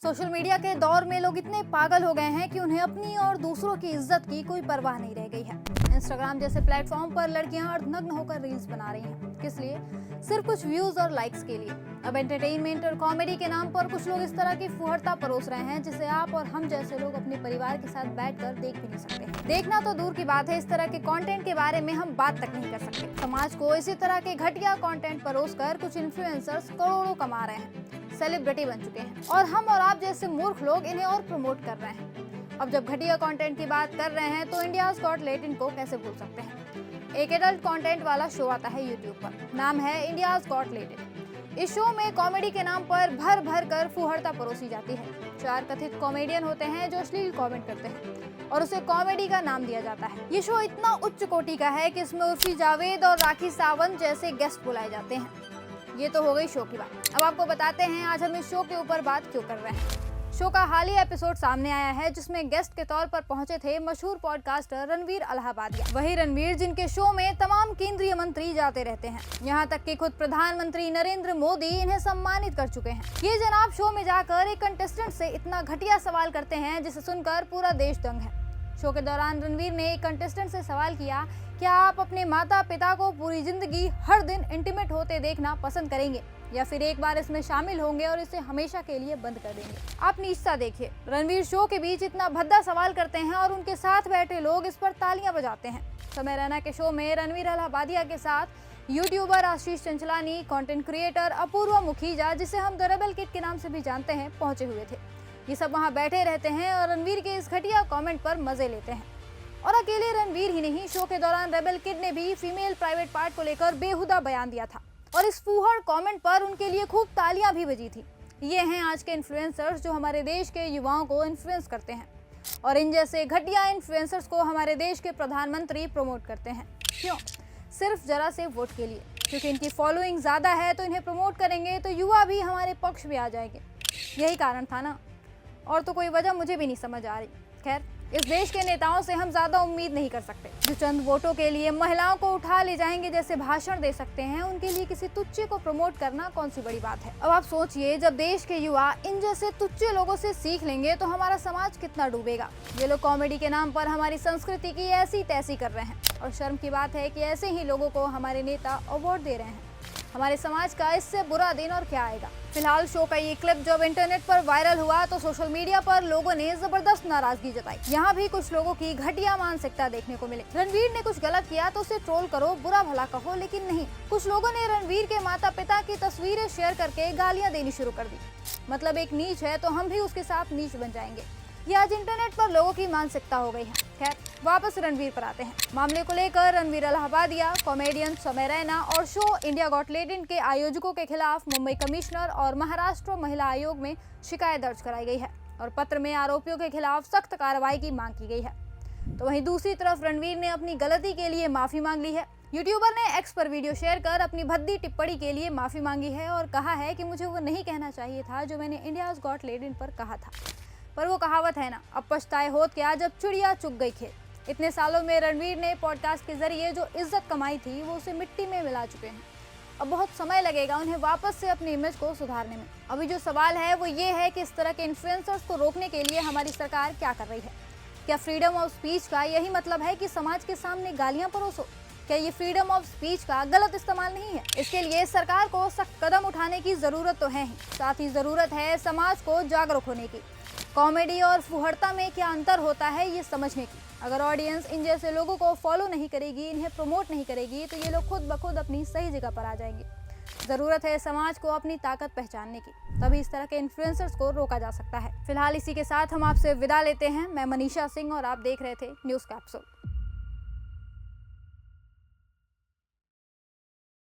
Social media के दौर में लोग इतने पागल हो गए हैं कि उन्हें अपनी और दूसरों की इज्जत की कोई परवाह नहीं रह गई है। इंस्टाग्राम जैसे प्लेटफॉर्म पर लड़कियां अर्धनग्न होकर रील्स बना रही हैं। किस लिए? सिर्फ कुछ व्यूज और लाइक्स के लिए। अब एंटरटेनमेंट और कॉमेडी के नाम पर कुछ लोग इस तरह की फुहड़ता परोस रहे हैं जिसे आप और हम जैसे लोग अपने परिवार के साथ बैठकर देख भी नहीं सकते। देखना तो दूर की बात है, इस तरह के कंटेंट के बारे में हम बात तक नहीं कर सकते। समाज को इसी तरह के घटिया कंटेंट परोसकर कुछ इन्फ्लुएंसर्स करोड़ों कमा रहे हैं, सेलिब्रिटी बन चुके हैं और हम और आप जैसे मूर्ख लोग इन्हें और प्रमोट कर रहे हैं। अब जब घटिया कंटेंट की बात कर रहे हैं तो इंडियाज गॉट टैलेंट को कैसे भूल सकते हैं। एक एडल्ट कंटेंट वाला शो आता है यूट्यूब पर, नाम है इंडियाज गॉट टैलेंट। इस शो में कॉमेडी के नाम पर भर भर कर फुहड़ता परोसी जाती है। 4 कथित कॉमेडियन होते हैं जो अश्लील कमेंट करते हैं और उसे कॉमेडी का नाम दिया जाता है। ये शो इतना उच्च कोटि का है कि इसमें उर्फी जावेद और राखी सावंत जैसे गेस्ट बुलाए जाते हैं। ये तो हो गई शो की बात। अब आपको बताते हैं आज हम इस शो के ऊपर बात क्यों कर रहे हैं। शो का हालिया एपिसोड सामने आया है जिसमें गेस्ट के तौर पर पहुंचे थे मशहूर पॉडकास्टर रणवीर अलाहाबादिया। वही रणवीर जिनके शो में तमाम केंद्रीय मंत्री जाते रहते हैं, यहाँ तक कि खुद प्रधानमंत्री नरेंद्र मोदी इन्हें सम्मानित कर चुके हैं। ये जनाब शो में जाकर एक कंटेस्टेंट से इतना घटिया सवाल करते हैं जिसे सुनकर पूरा देश दंग है। शो के दौरान रणवीर ने एक कंटेस्टेंट से सवाल किया, क्या आप अपने माता पिता को पूरी जिंदगी हर दिन इंटीमेट होते देखना पसंद करेंगे या फिर एक बार इसमें शामिल होंगे और इसे हमेशा के लिए बंद कर देंगे। आप नीचता देखिए, रणवीर शो के बीच इतना भद्दा सवाल करते हैं और उनके साथ बैठे लोग इस पर तालियां बजाते हैं। समय रैना के शो में रणवीर अलाहाबादिया के साथ यूट्यूबर आशीष चंचलानी, कंटेंट क्रिएटर अपूर्वा मुखीजा, जिसे हम द रेबल किड के नाम से भी जानते हैं, पहुंचे हुए थे। ये सब वहां बैठे रहते हैं और रणवीर के इस घटिया कमेंट पर मजे लेते हैं। और अकेले रणवीर ही नहीं, शो के दौरान रेबल किड ने भी फीमेल प्राइवेट पार्ट को लेकर बेहुदा बयान दिया था और इस फूहड़ कमेंट पर उनके लिए खूब तालियां भी बजी थी। ये हैं आज के इन्फ्लुएंसर्स जो हमारे देश के युवाओं को इन्फ्लुएंस करते हैं और इन जैसे घटिया इन्फ्लुएंसर्स को हमारे देश के प्रधानमंत्री प्रमोट करते हैं। क्यों? सिर्फ जरा से वोट के लिए, क्योंकि इनकी फॉलोइंग ज्यादा है तो इन्हें प्रमोट करेंगे तो युवा भी हमारे पक्ष में आ जाएंगे। यही कारण था ना, और तो कोई वजह मुझे भी नहीं समझ आ रही। खैर, इस देश के नेताओं से हम ज्यादा उम्मीद नहीं कर सकते जो चंद वोटों के लिए महिलाओं को उठा ले जाएंगे जैसे भाषण दे सकते हैं। उनके लिए किसी तुच्चे को प्रमोट करना कौन सी बड़ी बात है। अब आप सोचिए, जब देश के युवा इन जैसे तुच्चे लोगों से सीख लेंगे तो हमारा समाज कितना डूबेगा। ये लोग कॉमेडी के नाम पर हमारी संस्कृति की ऐसी तैसी कर रहे हैं और शर्म की बात है कि ऐसे ही लोगों को हमारे नेता अवार्ड दे रहे हैं। हमारे समाज का इससे बुरा दिन और क्या आएगा। फिलहाल शो का ये क्लिप जब इंटरनेट पर वायरल हुआ तो सोशल मीडिया पर लोगों ने जबरदस्त नाराजगी जताई। यहाँ भी कुछ लोगों की घटिया मानसिकता देखने को मिली। रणवीर ने कुछ गलत किया तो उसे ट्रोल करो, बुरा भला कहो, लेकिन नहीं, कुछ लोगों ने रणवीर के माता पिता की तस्वीरें शेयर करके गालियां देनी शुरू कर दी। मतलब एक नीच है तो हम भी उसके साथ नीच बन जाएंगे। ये आज इंटरनेट पर लोगों की मानसिकता हो गई है। खैर, वापस रणवीर पर आते हैं। मामले को लेकर रणवीर अलाहाबादिया, कॉमेडियन समय रैना और शो इंडिया गॉट टैलेंट के आयोजकों के खिलाफ मुंबई कमिश्नर और महाराष्ट्र महिला आयोग में शिकायत दर्ज कराई गई है और पत्र में आरोपियों के खिलाफ सख्त कार्रवाई की मांग की गई है। तो वहीं दूसरी तरफ रणवीर ने अपनी गलती के लिए माफी मांग ली है। यूट्यूबर ने एक्स पर वीडियो शेयर कर अपनी भद्दी टिप्पणी के लिए माफी मांगी है और कहा है कि मुझे वो नहीं कहना चाहिए था जो मैंने इंडियाज गॉट टैलेंट पर कहा था। पर वो कहावत है ना, अब पछताए होत क्या जब चिड़िया चुग गई खेत। इतने सालों में रणवीर ने पॉडकास्ट के जरिए जो इज्जत कमाई थी वो उसे मिट्टी में मिला चुके हैं। अब बहुत समय लगेगा उन्हें वापस से अपनी इमेज को सुधारने में। अभी जो सवाल है वो ये है कि इस तरह के इन्फ्लुएंसर्स को रोकने के लिए हमारी सरकार क्या कर रही है। क्या फ्रीडम ऑफ स्पीच का यही मतलब है कि समाज के सामने गालियां परोसो? क्या ये फ्रीडम ऑफ स्पीच का गलत इस्तेमाल नहीं है? इसके लिए सरकार को सख्त कदम उठाने की जरूरत तो है ही, साथ ही जरूरत है समाज को जागरूक होने की। कॉमेडी और फुहड़ता में क्या अंतर होता है ये समझने की। अगर ऑडियंस इन जैसे लोगों को फॉलो नहीं करेगी, इन्हें प्रमोट नहीं करेगी, तो ये लोग खुद ब खुद अपनी सही जगह पर आ जाएंगे। जरूरत है समाज को अपनी ताकत पहचानने की, तभी इस तरह के इन्फ्लुएंसर्स को रोका जा सकता है। फिलहाल इसी के साथ हम आपसे विदा लेते हैं। मैं मनीषा सिंह और आप देख रहे थे न्यूज़ कैप्सूल।